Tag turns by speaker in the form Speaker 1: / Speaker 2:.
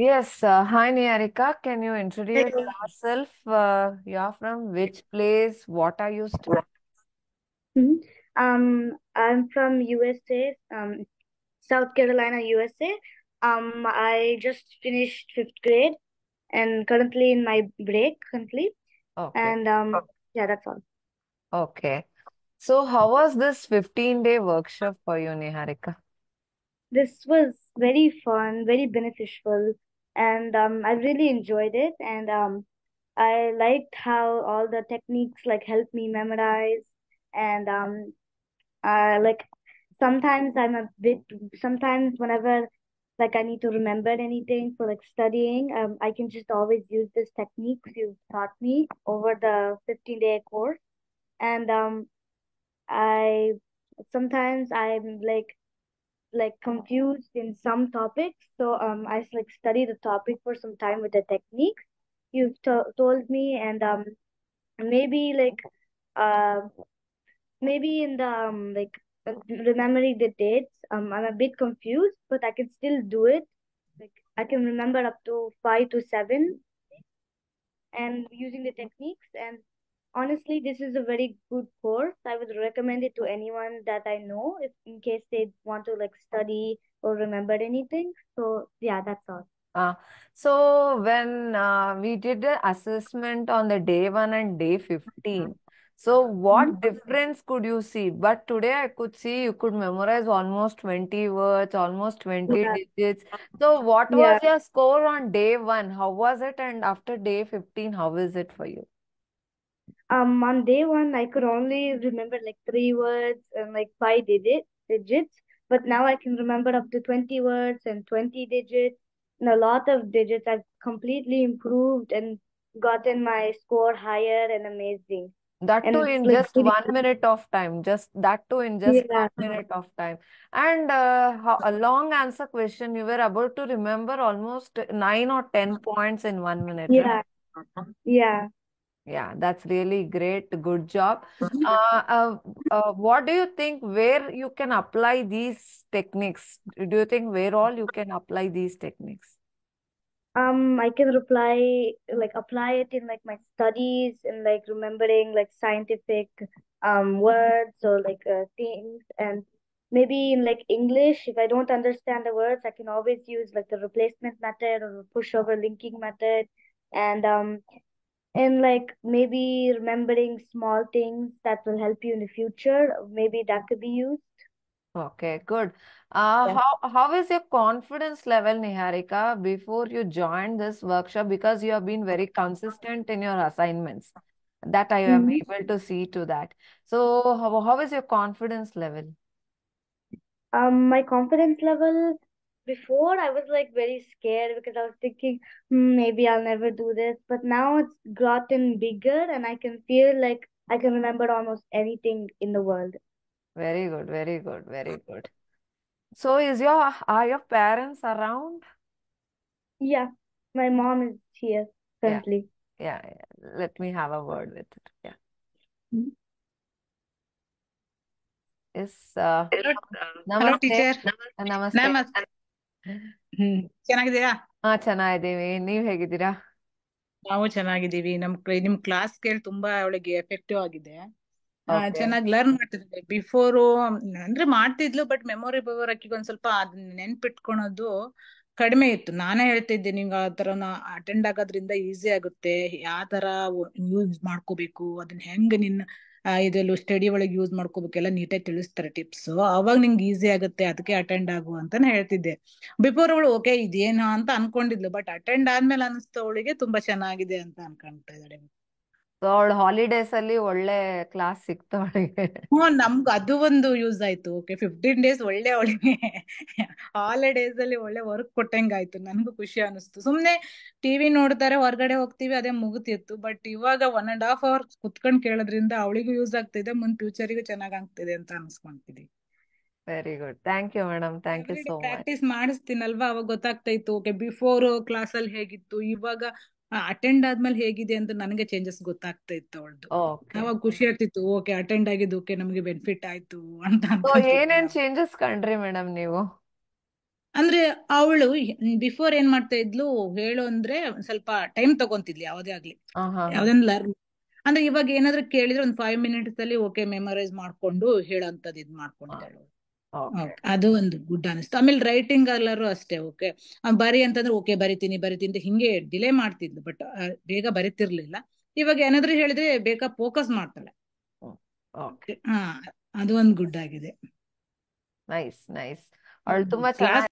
Speaker 1: Yes, hi Niharika. Can you introduce yourself? You're from which place? What are you studying?
Speaker 2: Mhm. I'm from USA, South Carolina, USA. I just finished fifth grade and currently in my break currently.
Speaker 1: Okay,
Speaker 2: And yeah, that's all.
Speaker 1: okay. So, how was this 15-day workshop for you, Niharika?
Speaker 2: This was very fun, very beneficial, and I really enjoyed it. And I liked how all the techniques like helped me memorize and like sometimes sometimes whenever like I need to remember anything for like studying, I can just always use this techniques you taught me over the 15-day course. And I sometimes I'm like confused in some topics, so I like study the topic for some time with the techniques you've told me, and maybe like uh maybe in the remembering the dates, I'm a bit confused, but I can still do it. Like I can remember up to 5 to 7 and using the techniques. And honestly, this is a very good course. I would recommend it to anyone that I know if in case they want to like study or remember anything. So yeah, that's all.
Speaker 1: Uh, so, when we did the assessment on the day 1 and day 15, so
Speaker 2: Mhm.
Speaker 1: what difference could you see? But today I could see you could memorize almost 20 words, almost 20
Speaker 2: Yeah,
Speaker 1: digits. So, what was
Speaker 2: yeah.
Speaker 1: your score on day 1? How was it? And after day 15, how is it for you?
Speaker 2: On day one, I could only remember like 3 words and like digits, but now I can remember up to 20 words and 20 digits and a lot of digits. I've completely improved and gotten my score higher and amazing.
Speaker 1: That
Speaker 2: And
Speaker 1: too
Speaker 2: it's
Speaker 1: in
Speaker 2: like
Speaker 1: just 1 minute of time. Just that too in just
Speaker 2: yeah,
Speaker 1: 1 minute of time. And a long answer question, you were able to remember almost 9 or 10 points in 1 minute, right?
Speaker 2: yeah, yeah.
Speaker 1: Yeah, that's really great. Good job. Uh, uh, what do you think where you can apply these techniques? Do you think where all you can apply these techniques?
Speaker 2: I can apply it in like my studies and like remembering like scientific words or like things, and maybe in like English if I don't understand the words I can always use like the replacement method or pushover linking method, and like maybe remembering small things that will help you in the future, maybe that could be used.
Speaker 1: Okay, good.
Speaker 2: Yeah.
Speaker 1: How is your confidence level, Niharika, before you joined this workshop? Because you have been very consistent in your assignments. That I am
Speaker 2: Mhm.
Speaker 1: able to see to that. So, how is your confidence level?
Speaker 2: My confidence level before I was like very scared because I was thinking, maybe I'll never do this. But now it's gotten bigger and I can feel like I can remember almost anything in the world.
Speaker 1: Very good, very good, very good. So, are your parents around?
Speaker 2: Yeah, my mom is here
Speaker 1: Yeah,
Speaker 2: currently.
Speaker 1: yeah. Let me have a word with it. Yeah.
Speaker 2: Mhm.
Speaker 1: Yes.
Speaker 3: Hello hello
Speaker 1: Namaste.
Speaker 3: Teacher.
Speaker 1: Namaste.
Speaker 3: ನಮಸ್ತೆ. ಚೆನ್ನಾಗಿದ್ದೀರಾ?
Speaker 1: ಹಾ, ಚೆನ್ನಾಗಿದ್ದೀವಿ. ನೀವ್ ಹೇಗಿದ್ದೀರಾ?
Speaker 3: ನಾವು ಚೆನ್ನಾಗಿದ್ದೀವಿ. ನಿಮ್ class ಕೇಳಿ ತುಂಬಾ ಅವಳಿಗೆ ಎಫೆಕ್ಟಿವ್ ಆಗಿದೆ.
Speaker 1: ಓಕೆ.
Speaker 3: ಚೆನ್ನಾಗಿ ಲರ್ನ್ ಮಾಡ್ತಿದ್ದೆ. ಬಿಫೋರು ಅಂದ್ರೆ ಮಾಡ್ತಿದ್ಲು, ಬಟ್ ಮೆಮೊರಿ ಪವರ್ ಆಕಿಗೆ ಒಂದ್ ಸ್ವಲ್ಪ ಅದನ್ನ ನೆನ್ಪಿಟ್ಕೊಳೋದು ಕಡಿಮೆ ಇತ್ತು. ನಾನೇ ಹೇಳ್ತಿದ್ದೆ ನಿಮ್ಗೆ ಆ ತರ ಅಟೆಂಡ್ ಆಗೋದ್ರಿಂದ ಈಸಿ ಆಗುತ್ತೆ, ಯಾವ ತರ ಯೂಸ್ ಮಾಡ್ಕೋಬೇಕು, ಅದನ್ನ ಹೆಂಗ್ ನಿನ್ನ ಇದೆಲ್ಲ ಸ್ಟಡಿ ಒಳಗೆ ಯೂಸ್ ಮಾಡ್ಕೋಬೇಕೆಲ್ಲ ನೀಟಾಗಿ ತಿಳಿಸ್ತಾರೆ ಟಿಪ್ಸ್. ಅವಾಗ ನಿಂಗೆ ಈಸಿ ಆಗುತ್ತೆ, ಅದಕ್ಕೆ ಅಟೆಂಡ್ ಆಗು ಅಂತಾನೆ ಹೇಳ್ತಿದ್ದೆ. ಬಿಫೋರ್ ಅವಳು ಓಕೆ ಇದೇನು ಅಂತ ಅನ್ಕೊಂಡಿದ್ಲು, ಬಟ್ ಅಟೆಂಡ್ ಆದ್ಮೇಲೆ ಅನಿಸ್ತು ಅವಳಿಗೆ ತುಂಬಾ ಚೆನ್ನಾಗಿದೆ ಅಂತ ಅನ್ಕೊಂತಾ ಇದ್ದಾಳೆ.
Speaker 1: ಸೊ ಅವಳು ಹಾಲಿಡೇಸ್ ಅಲ್ಲಿ ಒಳ್ಳೆ ಕ್ಲಾಸ್ ಸಿಕ್ತು ಅವಳಿಗೆ.
Speaker 3: ನಮ್ಗೆ ಅದು ಒಂದು ಯೂಸ್ ಆಯ್ತು. ಓಕೆ 15 ಡೇಸ್ ಒಳ್ಳೆ ಅವಳಿಗೆ ಹಾಲಿಡೇಸ್ ಅಲ್ಲಿ ಒಳ್ಳೆ ವರ್ಕ್ ಕೊಟ್ಟಂಗ ಆಯ್ತು. ನನ್ಗೂ ಖುಷಿ ಅನಿಸ್ತು. ಸುಮ್ನೆ ಟಿವಿ ನೋಡ್ತಾರೆ, ಹೊರಗಡೆ ಹೋಗ್ತೀವಿ, ಅದೇ ಮುಗುತ್ತಿತ್ತು. ಬಟ್ ಇವಾಗ 1.5 hours ಕುತ್ಕೊಂಡ್ ಕೇಳೋದ್ರಿಂದ ಅವಳಿಗೂ ಯೂಸ್ ಆಗ್ತಿದೆ, ಮುಂದ್ ಫ್ಯೂಚರಿಗೂ ಚೆನ್ನಾಗ್ ಆಗ್ತಿದೆ ಅಂತ ಅನ್ಸ್ಕೊಂತಿದ್ವಿ.
Speaker 1: Very good. Thank you madam. Thank you
Speaker 3: every day
Speaker 1: so much.
Speaker 3: Practice ಮಾಡಿಸ್ತೀನಲ್ವಾ, ಅವಾಗ ಗೊತ್ತಾಗ್ತಾ ಇತ್ತು. ಓಕೆ ಬಿಫೋರ್ ಕ್ಲಾಸ್ ಅಲ್ಲಿ ಹೇಗಿತ್ತು, ಇವಾಗ ಅಟೆಂಡ್ ಆದ್ಮೇಲೆ ಹೇಗಿದೆ ಅಂತ ನನಗೆ ಚೇಂಜಸ್ ಗೊತ್ತಾಗ್ತಾ ಇತ್ತು ಅವಳದು.
Speaker 1: ಓಕೆ.
Speaker 3: ಅವಾಗ ಖುಷಿ ಆಗ್ತಿತ್ತು, ಓಕೆ ಅಟೆಂಡ್ ಆಗಿದ್ದು ಓಕೆ ನಮ್ಗೆ ಬೆನಿಫಿಟ್ ಆಯ್ತು ಅಂತ
Speaker 1: ಸೊ
Speaker 3: ಅನ್ಕೊಂತಿದ್ವಿ
Speaker 1: ಏನೇನ್
Speaker 3: ಅವಾಗ.
Speaker 1: ಚೇಂಜಸ್ ಕಂಡ್ರಿ ಮೇಡಮ್ ನೀವು?
Speaker 3: ಅಂದ್ರೆ ಅವಳು ಬಿಫೋರ್ ಏನ್ ಮಾಡ್ತಾ ಇದ್ಲು ಹೇಳು ಅಂದ್ರೆ ಒಂದ್ ಸ್ವಲ್ಪ ಟೈಮ್ ತಗೊಂತಿದ್ಲಿ ಯಾವ್ದೇ ಆಗ್ಲಿ, ಯಾವ್ದನ್ನ ಲರ್ನ್. ಅಂದ್ರೆ ಇವಾಗ ಏನಾದ್ರು ಕೇಳಿದ್ರೆ ಒಂದ್ 5 minutes ಅಲ್ಲಿ ಓಕೆ ಮೆಮರೈಸ್ ಮಾಡ್ಕೊಂಡು ಹೇಳೋಂಥದ್ದು ಇದ್ ಮಾಡ್ಕೊಂಡಿದ್ದಾಳೆ.
Speaker 1: ಓಕೆ.
Speaker 3: ಅದು ಒಂದು ಗುಡ್ ಅನಿಸ್ತು. ಆಮೇಲೆ ರೈಟಿಂಗ್ ಎಲ್ಲರೂ ಅಷ್ಟೇ, ಓಕೆ ಬರಿ ಅಂತಂದ್ರೆ ಓಕೆ ಬರಿತೀನಿ ಅಂತ ಹಿಂಗೆ ಡಿಲೇ ಮಾಡ್ತಿದ್ಲು, ಬಟ್ ಬೇಗ ಬರಿತಿರ್ಲಿಲ್ಲ. ಇವಾಗ ಏನಾದ್ರು ಹೇಳಿದ್ರೆ ಬೇಗ ಫೋಕಸ್ ಮಾಡ್ತಾಳೆ.
Speaker 1: ಓಕೆ.
Speaker 3: ಅದು ಒಂದು ಗುಡ್ ಆಗಿದೆ.
Speaker 1: Nice nice. ಅವಳು ತುಂಬಾ ಚೆನ್ನಾಗಿ